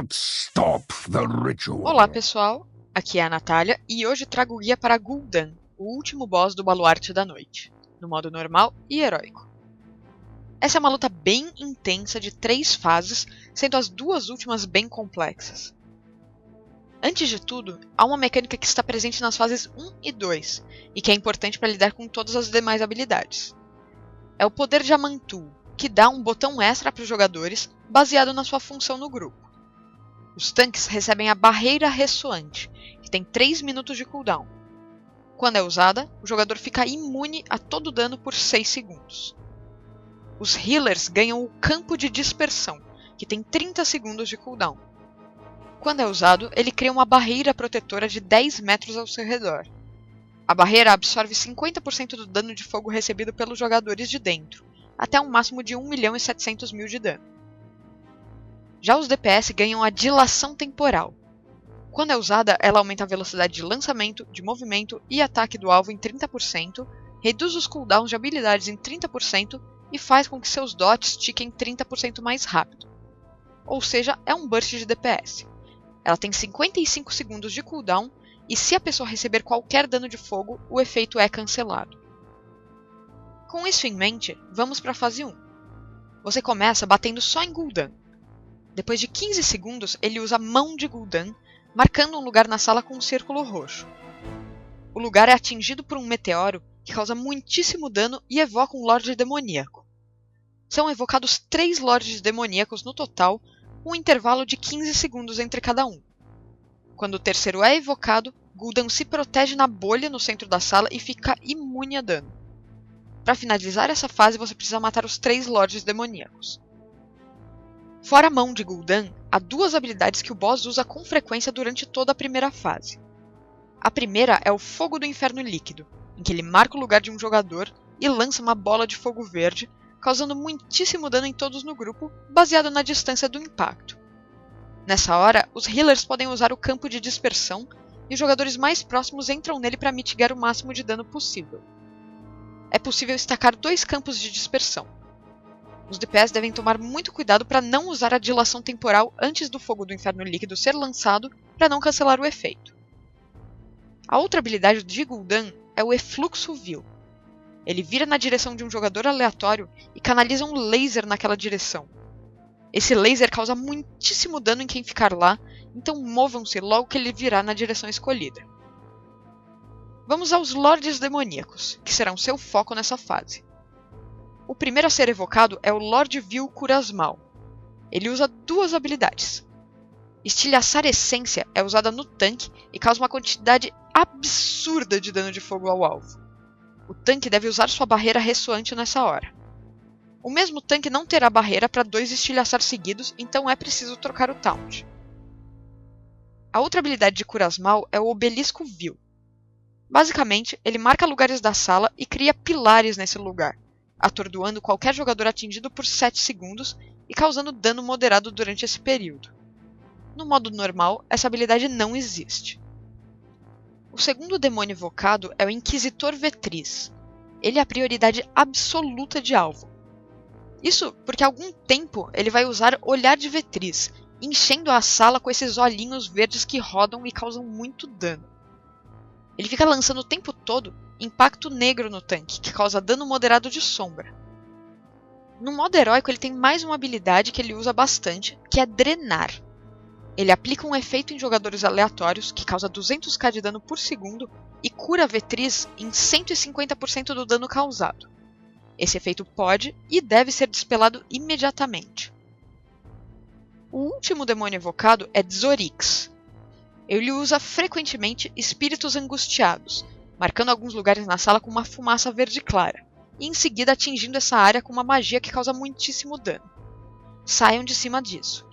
cannot stop the ritual. Olá pessoal, aqui é a Natália e hoje trago o guia para Gul'dan, o último boss do Baluarte da Noite, no modo normal e heróico. Essa é uma luta bem intensa de 3 fases, sendo as 2 últimas bem complexas. Antes de tudo, há uma mecânica que está presente nas fases 1 e 2, e que é importante para lidar com todas as demais habilidades. É o poder de Amantul, que dá um botão extra para os jogadores, baseado na sua função no grupo. Os tanques recebem a Barreira Ressoante, que tem 3 minutos de cooldown. Quando é usada, o jogador fica imune a todo dano por 6 segundos. Os healers ganham o Campo de Dispersão, que tem 30 segundos de cooldown. Quando é usado, ele cria uma barreira protetora de 10 metros ao seu redor. A barreira absorve 50% do dano de fogo recebido pelos jogadores de dentro, até um máximo de 1.700.000 de dano. Já os DPS ganham a Dilação Temporal. Quando é usada, ela aumenta a velocidade de lançamento, de movimento e ataque do alvo em 30%, reduz os cooldowns de habilidades em 30% e faz com que seus dots tiquem 30% mais rápido. Ou seja, é um burst de DPS. Ela tem 55 segundos de cooldown e se a pessoa receber qualquer dano de fogo, o efeito é cancelado. Com isso em mente, vamos para a fase 1. Você começa batendo só em Gul'dan. Depois de 15 segundos, ele usa Mão de Gul'dan, marcando um lugar na sala com um círculo roxo. O lugar é atingido por um meteoro que causa muitíssimo dano e evoca um Lorde Demoníaco. São evocados 3 Lordes Demoníacos no total, com um intervalo de 15 segundos entre cada um. Quando o terceiro é evocado, Gul'dan se protege na bolha no centro da sala e fica imune a dano. Para finalizar essa fase, você precisa matar os 3 Lordes Demoníacos. Fora a Mão de Gul'dan, há 2 habilidades que o boss usa com frequência durante toda a primeira fase. A primeira é o Fogo do Inferno Líquido, em que ele marca o lugar de um jogador e lança uma bola de fogo verde, causando muitíssimo dano em todos no grupo, baseado na distância do impacto. Nessa hora, os healers podem usar o Campo de Dispersão e os jogadores mais próximos entram nele para mitigar o máximo de dano possível. É possível estacar 2 campos de dispersão. Os DPS devem tomar muito cuidado para não usar a Dilação Temporal antes do Fogo do Inferno Líquido ser lançado para não cancelar o efeito. A outra habilidade de Gul'dan é o Efluxo Vil. Ele vira na direção de um jogador aleatório e canaliza um laser naquela direção. Esse laser causa muitíssimo dano em quem ficar lá, então movam-se logo que ele virar na direção escolhida. Vamos aos Lordes Demoníacos, que serão seu foco nessa fase. O primeiro a ser evocado é o Lorde Vil Kurasmal. Ele usa 2 habilidades. Estilhaçar Essência é usada no tanque e causa uma quantidade absurda de dano de fogo ao alvo. O tanque deve usar sua barreira ressoante nessa hora. O mesmo tanque não terá barreira para 2 estilhaçar seguidos, então é preciso trocar o taunt. A outra habilidade de Kurasmal é o Obelisco Vil. Basicamente, ele marca lugares da sala e cria pilares nesse lugar, atordoando qualquer jogador atingido por 7 segundos e causando dano moderado durante esse período. No modo normal, essa habilidade não existe. O segundo demônio evocado é o Inquisitor Vetris. Ele é a prioridade absoluta de alvo. Isso porque há algum tempo ele vai usar Olhar de Vetris, enchendo a sala com esses olhinhos verdes que rodam e causam muito dano. Ele fica lançando o tempo todo impacto negro no tanque, que causa dano moderado de sombra. No modo heróico ele tem mais uma habilidade que ele usa bastante, que é Drenar. Ele aplica um efeito em jogadores aleatórios, que causa 200k de dano por segundo, e cura Vetris em 150% do dano causado. Esse efeito pode e deve ser dispelado imediatamente. O último demônio evocado é Tzorix. Ele usa frequentemente Espíritos Angustiados, marcando alguns lugares na sala com uma fumaça verde clara, e em seguida atingindo essa área com uma magia que causa muitíssimo dano. Saiam de cima disso.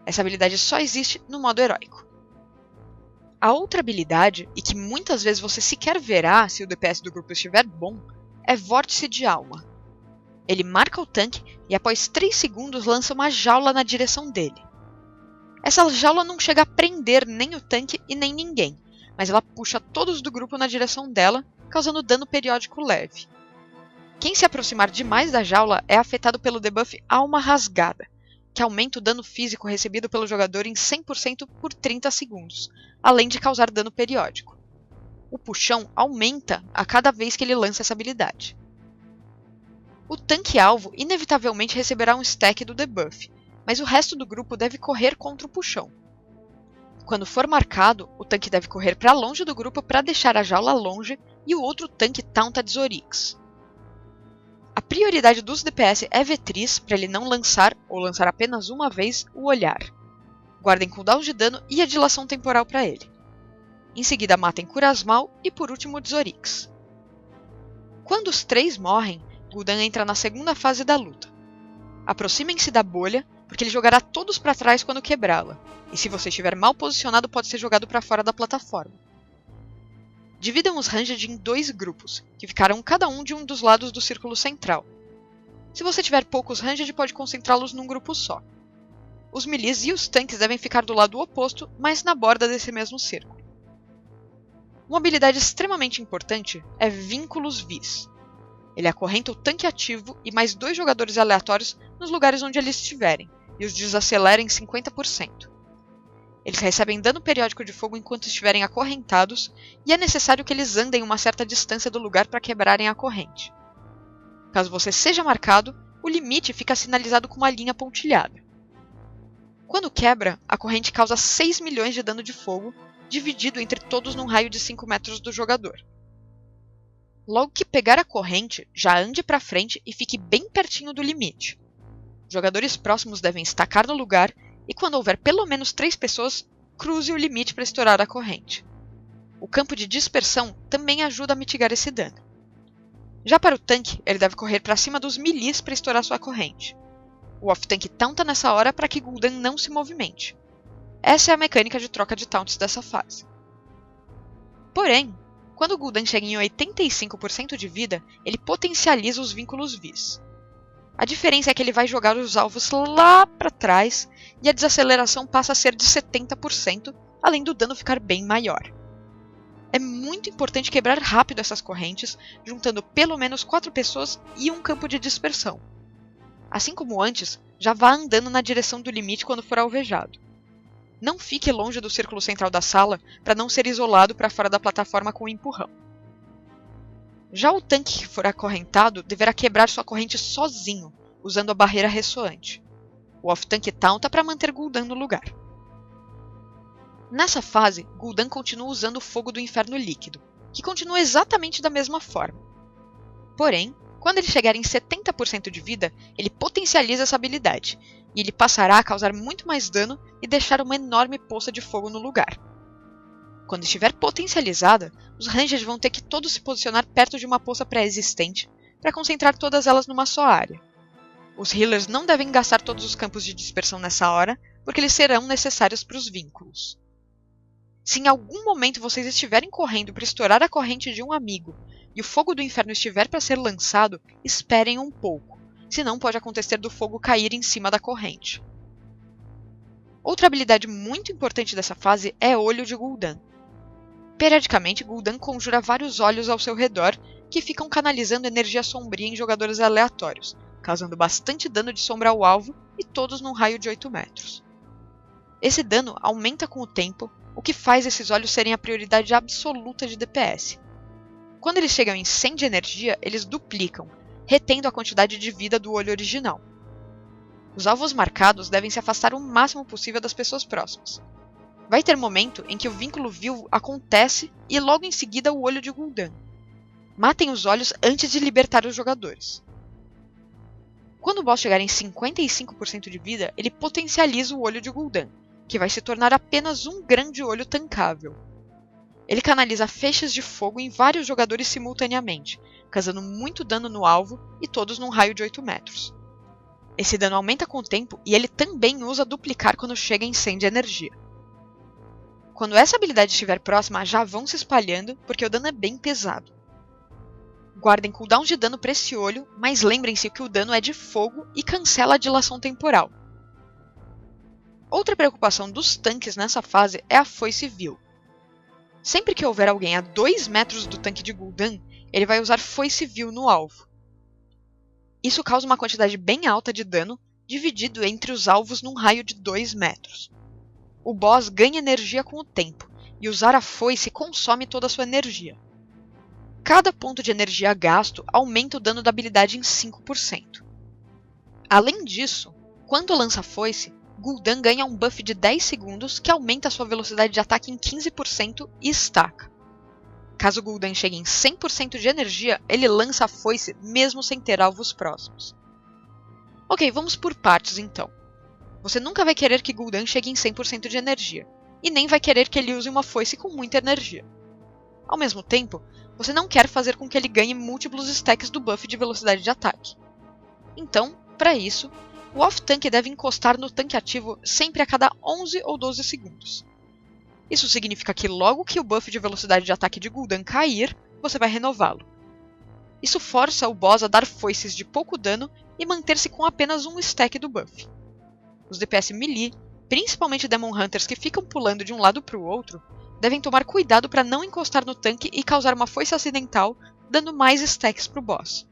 Essa habilidade só existe no modo heróico. A outra habilidade, e que muitas vezes você sequer verá se o DPS do grupo estiver bom, é Vórtice de Alma. Ele marca o tanque e após 3 segundos lança uma jaula na direção dele. Essa jaula não chega a prender nem o tanque e nem ninguém, mas ela puxa todos do grupo na direção dela, causando dano periódico leve. Quem se aproximar demais da jaula é afetado pelo debuff Alma Rasgada, que aumenta o dano físico recebido pelo jogador em 100% por 30 segundos, além de causar dano periódico. O puxão aumenta a cada vez que ele lança essa habilidade. O tanque-alvo inevitavelmente receberá um stack do debuff, mas o resto do grupo deve correr contra o puxão. Quando for marcado, o tanque deve correr para longe do grupo para deixar a jaula longe e o outro tanque taunta Dzorix. A prioridade dos DPS é Vetris para ele não lançar, ou lançar apenas uma vez, o olhar. Guardem cooldowns de dano e a dilação temporal para ele. Em seguida matem Kurasmal e por último Dzorix. Quando os 3 morrem, Gul'dan entra na segunda fase da luta. Aproximem-se da bolha, porque ele jogará todos para trás quando quebrá-la, e se você estiver mal posicionado pode ser jogado para fora da plataforma. Dividam os Ranged em 2 grupos, que ficarão cada um de um dos lados do círculo central. Se você tiver poucos Ranged, pode concentrá-los num grupo só. Os melees e os tanques devem ficar do lado oposto, mas na borda desse mesmo círculo. Uma habilidade extremamente importante é Vínculos Vis. Ele acorrenta o tanque ativo e mais 2 jogadores aleatórios nos lugares onde eles estiverem, e os desacelera em 50%. Eles recebem dano periódico de fogo enquanto estiverem acorrentados, e é necessário que eles andem uma certa distância do lugar para quebrarem a corrente. Caso você seja marcado, o limite fica sinalizado com uma linha pontilhada. Quando quebra, a corrente causa 6 milhões de dano de fogo, dividido entre todos num raio de 5 metros do jogador. Logo que pegar a corrente, já ande para frente e fique bem pertinho do limite. Jogadores próximos devem estacar no lugar e quando houver pelo menos 3 pessoas, cruze o limite para estourar a corrente. O campo de dispersão também ajuda a mitigar esse dano. Já para o tanque, ele deve correr para cima dos melees para estourar sua corrente. O off-tank taunta nessa hora para que Gul'dan não se movimente. Essa é a mecânica de troca de taunts dessa fase. Porém, quando Gul'dan chega em 85% de vida, ele potencializa os vínculos Vis. A diferença é que ele vai jogar os alvos lá para trás e a desaceleração passa a ser de 70%, além do dano ficar bem maior. É muito importante quebrar rápido essas correntes, juntando pelo menos 4 pessoas e um campo de dispersão. Assim como antes, já vá andando na direção do limite quando for alvejado. Não fique longe do círculo central da sala para não ser isolado para fora da plataforma com um empurrão. Já o tanque que for acorrentado deverá quebrar sua corrente sozinho, usando a barreira ressoante. O off-tank taunta para manter Gul'dan no lugar. Nessa fase, Gul'dan continua usando o fogo do inferno líquido, que continua exatamente da mesma forma. Porém, quando ele chegar em 70% de vida, ele potencializa essa habilidade, e ele passará a causar muito mais dano e deixar uma enorme poça de fogo no lugar. Quando estiver potencializada, os Rangers vão ter que todos se posicionar perto de uma poça pré-existente para concentrar todas elas numa só área. Os healers não devem gastar todos os campos de dispersão nessa hora, porque eles serão necessários para os vínculos. Se em algum momento vocês estiverem correndo para estourar a corrente de um amigo e o fogo do inferno estiver para ser lançado, esperem um pouco, senão pode acontecer do fogo cair em cima da corrente. Outra habilidade muito importante dessa fase é Olho de Gul'dan. Periodicamente, Gul'dan conjura vários olhos ao seu redor que ficam canalizando energia sombria em jogadores aleatórios, causando bastante dano de sombra ao alvo e todos num raio de 8 metros. Esse dano aumenta com o tempo, o que faz esses olhos serem a prioridade absoluta de DPS. Quando eles chegam em 100 de energia, eles duplicam, retendo a quantidade de vida do olho original. Os alvos marcados devem se afastar o máximo possível das pessoas próximas. Vai ter momento em que o vínculo vivo acontece e logo em seguida o olho de Gul'dan. Matem os olhos antes de libertar os jogadores. Quando o boss chegar em 55% de vida, ele potencializa o olho de Gul'dan, que vai se tornar apenas um grande olho tancável. Ele canaliza feixes de fogo em vários jogadores simultaneamente, causando muito dano no alvo e todos num raio de 8 metros. Esse dano aumenta com o tempo e ele também usa duplicar quando chega em 100 de energia. Quando essa habilidade estiver próxima, já vão se espalhando, porque o dano é bem pesado. Guardem cooldowns de dano para esse olho, mas lembrem-se que o dano é de fogo e cancela a dilação temporal. Outra preocupação dos tanques nessa fase é a foice vil. Sempre que houver alguém a 2 metros do tanque de Gul'dan, ele vai usar foice vil no alvo. Isso causa uma quantidade bem alta de dano, dividido entre os alvos num raio de 2 metros. O boss ganha energia com o tempo, e usar a foice consome toda a sua energia. Cada ponto de energia gasto aumenta o dano da habilidade em 5%. Além disso, quando lança a foice, Gul'dan ganha um buff de 10 segundos que aumenta a sua velocidade de ataque em 15% e estaca. Caso Gul'dan chegue em 100% de energia, ele lança a foice mesmo sem ter alvos próximos. Ok, vamos por partes então. Você nunca vai querer que Gul'dan chegue em 100% de energia, e nem vai querer que ele use uma foice com muita energia. Ao mesmo tempo, você não quer fazer com que ele ganhe múltiplos stacks do buff de velocidade de ataque. Então, para isso, o off-tank deve encostar no tanque ativo sempre a cada 11 ou 12 segundos. Isso significa que logo que o buff de velocidade de ataque de Gul'dan cair, você vai renová-lo. Isso força o boss a dar foices de pouco dano e manter-se com apenas um stack do buff. Os DPS melee, principalmente Demon Hunters que ficam pulando de um lado para o outro, devem tomar cuidado para não encostar no tanque e causar uma foice acidental, dando mais stacks para o boss.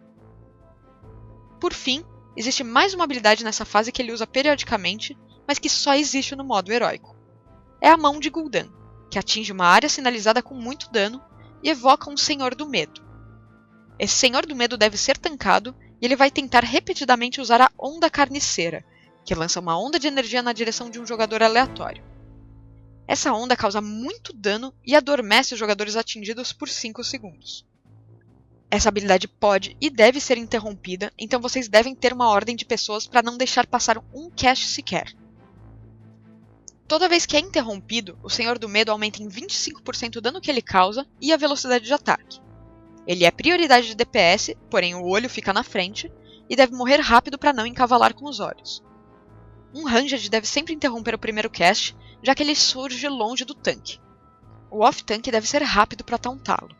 Por fim, existe mais uma habilidade nessa fase que ele usa periodicamente, mas que só existe no modo heróico. É a mão de Gul'dan, que atinge uma área sinalizada com muito dano e evoca um Senhor do Medo. Esse Senhor do Medo deve ser tankado e ele vai tentar repetidamente usar a Onda Carniceira, que lança uma onda de energia na direção de um jogador aleatório. Essa onda causa muito dano e adormece os jogadores atingidos por 5 segundos. Essa habilidade pode e deve ser interrompida, então vocês devem ter uma ordem de pessoas para não deixar passar um cast sequer. Toda vez que é interrompido, o Senhor do Medo aumenta em 25% o dano que ele causa e a velocidade de ataque. Ele é prioridade de DPS, porém o olho fica na frente, e deve morrer rápido para não encavalar com os olhos. Um Ranged deve sempre interromper o primeiro cast, já que ele surge longe do tanque. O off-tank deve ser rápido para tauntá-lo.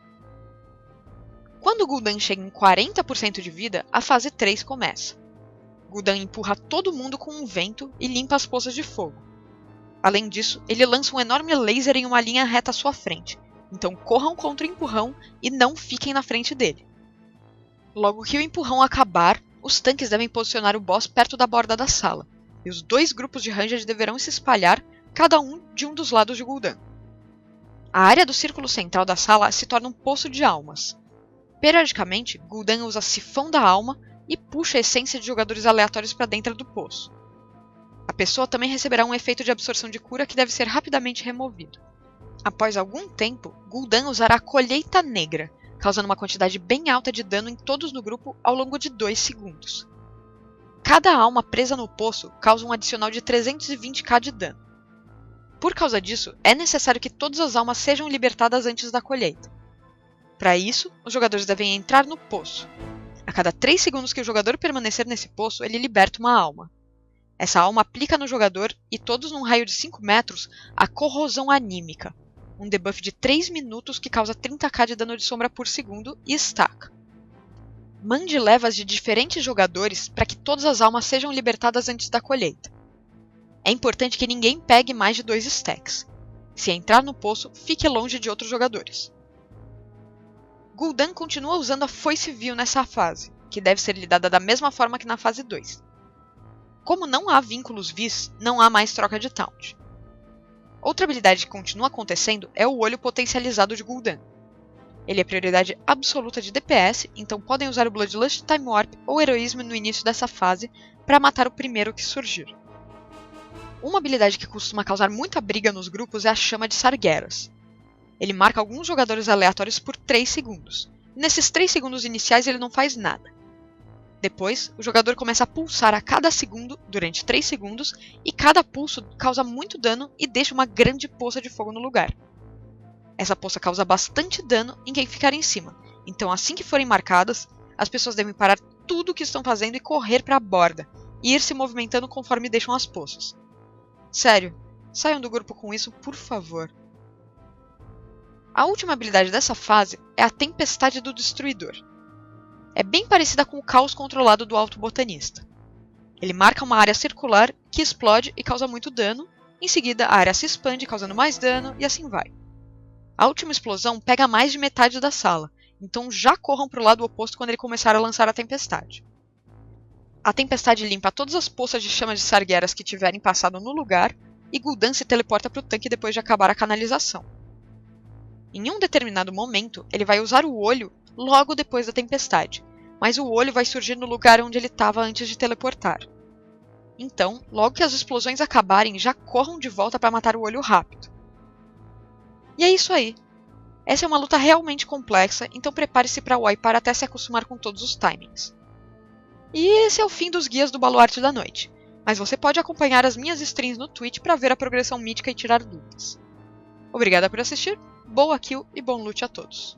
Quando Gul'dan chega em 40% de vida, a fase 3 começa. Gul'dan empurra todo mundo com um vento e limpa as poças de fogo. Além disso, ele lança um enorme laser em uma linha reta à sua frente, então corram contra o empurrão e não fiquem na frente dele. Logo que o empurrão acabar, os tanques devem posicionar o boss perto da borda da sala, e os 2 grupos de Ranged deverão se espalhar, cada um de um dos lados de Gul'dan. A área do círculo central da sala se torna um poço de almas. Periodicamente, Gul'dan usa Sifão da Alma e puxa a essência de jogadores aleatórios para dentro do poço. A pessoa também receberá um efeito de absorção de cura que deve ser rapidamente removido. Após algum tempo, Gul'dan usará a Colheita Negra, causando uma quantidade bem alta de dano em todos no grupo ao longo de 2 segundos. Cada alma presa no poço causa um adicional de 320k de dano. Por causa disso, é necessário que todas as almas sejam libertadas antes da colheita. Para isso, os jogadores devem entrar no poço. A cada 3 segundos que o jogador permanecer nesse poço, ele liberta uma alma. Essa alma aplica no jogador, e todos num raio de 5 metros, a Corrosão Anímica, um debuff de 3 minutos que causa 30k de dano de sombra por segundo e estaca. Mande levas de diferentes jogadores para que todas as almas sejam libertadas antes da colheita. É importante que ninguém pegue mais de 2 stacks. Se entrar no poço, fique longe de outros jogadores. Gul'dan continua usando a Foice Vil nessa fase, que deve ser lidada da mesma forma que na fase 2. Como não há vínculos vis, não há mais troca de taunt. Outra habilidade que continua acontecendo é o olho potencializado de Gul'dan. Ele é prioridade absoluta de DPS, então podem usar o Bloodlust, Time Warp ou Heroísmo no início dessa fase para matar o primeiro que surgir. Uma habilidade que costuma causar muita briga nos grupos é a Chama de Sargeras. Ele marca alguns jogadores aleatórios por 3 segundos. E nesses 3 segundos iniciais ele não faz nada. Depois, o jogador começa a pulsar a cada segundo durante 3 segundos e cada pulso causa muito dano e deixa uma grande poça de fogo no lugar. Essa poça causa bastante dano em quem ficar em cima, então assim que forem marcadas, as pessoas devem parar tudo o que estão fazendo e correr para a borda, e ir se movimentando conforme deixam as poças. Sério, saiam do grupo com isso, por favor. A última habilidade dessa fase é a Tempestade do Destruidor. É bem parecida com o Caos controlado do Alto Botanista. Ele marca uma área circular que explode e causa muito dano, em seguida a área se expande causando mais dano e assim vai. A última explosão pega mais de metade da sala, então já corram para o lado oposto quando ele começar a lançar a tempestade. a tempestade limpa todas as poças de chamas de Sargeras que tiverem passado no lugar e Gul'dan se teleporta para o tanque depois de acabar a canalização. Em um determinado momento, ele vai usar o olho logo depois da tempestade, mas o olho vai surgir no lugar onde ele estava antes de teleportar. Então, logo que as explosões acabarem, já corram de volta para matar o olho rápido. E é isso aí. Essa é uma luta realmente complexa, então prepare-se para wipar até se acostumar com todos os timings. E esse é o fim dos guias do Baluarte da Noite, mas você pode acompanhar as minhas streams no Twitch para ver a progressão mítica e tirar dúvidas. Obrigada por assistir, boa kill e bom loot a todos.